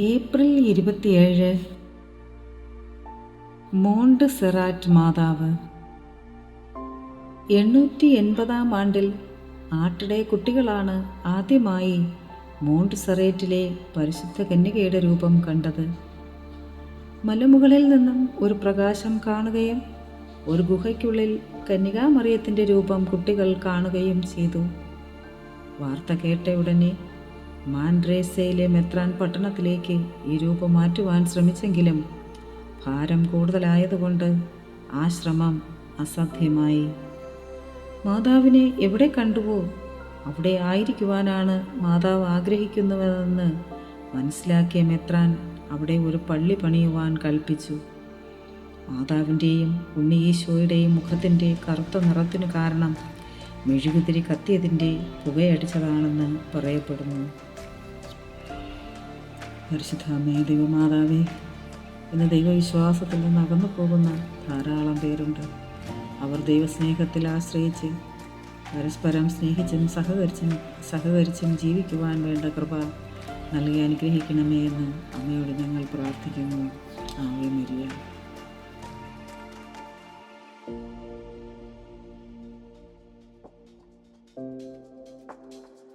April 27 മോണ്ട് സെറാറ്റ് മാതാവ്. 880-ാം ആണ്ടിൽ ആട്ടിടെ കുട്ടികളാണ് ആദ്യമായി മോണ്ട് സെറേറ്റിലെ പരിശുദ്ധ കന്യകയുടെ രൂപം കണ്ടത്. മലമുകളിൽ നിന്നും ഒരു പ്രകാശം കാണുകയും ഒരു ഗുഹയ്ക്കുള്ളിൽ കന്യകാമറിയത്തിൻ്റെ രൂപം കുട്ടികൾ കാണുകയും ചെയ്തു. വാർത്ത കേട്ട ഉടനെ മാൻഡ്രേസയിലെ മെത്രാൻ പട്ടണത്തിലേക്ക് ഈ രൂപം മാറ്റുവാൻ ശ്രമിച്ചെങ്കിലും ഭാരം കൂടുതലായതുകൊണ്ട് ആ ശ്രമം അസാധ്യമായി. മാതാവിനെ എവിടെ കണ്ടുവോ അവിടെ ആയിരിക്കുവാനാണ് മാതാവ് ആഗ്രഹിക്കുന്നുവെന്ന് മനസ്സിലാക്കിയ മെത്രാൻ അവിടെ ഒരു പള്ളി പണിയുവാൻ കൽപ്പിച്ചു. മാതാവിൻ്റെയും ഉണ്ണി ഈശോയുടെയും മുഖത്തിൻ്റെ കറുത്ത നിറത്തിനു കാരണം മെഴുകുതിരി കത്തിയതിൻ്റെ പുകയടിച്ചതാണെന്ന് പറയപ്പെടുന്നു. പരിശുദ്ധമേ ദൈവമാതാവേ, ഇന്ന് ദൈവവിശ്വാസത്തിൽ നിന്ന് അകന്നു പോകുന്ന ധാരാളം പേരുണ്ട്. അവർ ദൈവസ്നേഹത്തിൽ ആശ്രയിച്ച് പരസ്പരം സ്നേഹിച്ചും സഹകരിച്ചും ജീവിക്കുവാൻ വേണ്ട കൃപ നൽകി അനുഗ്രഹിക്കണമേ എന്ന് അമ്മയോട് ഞങ്ങൾ പ്രാർത്ഥിക്കുന്നു. Ave Maria.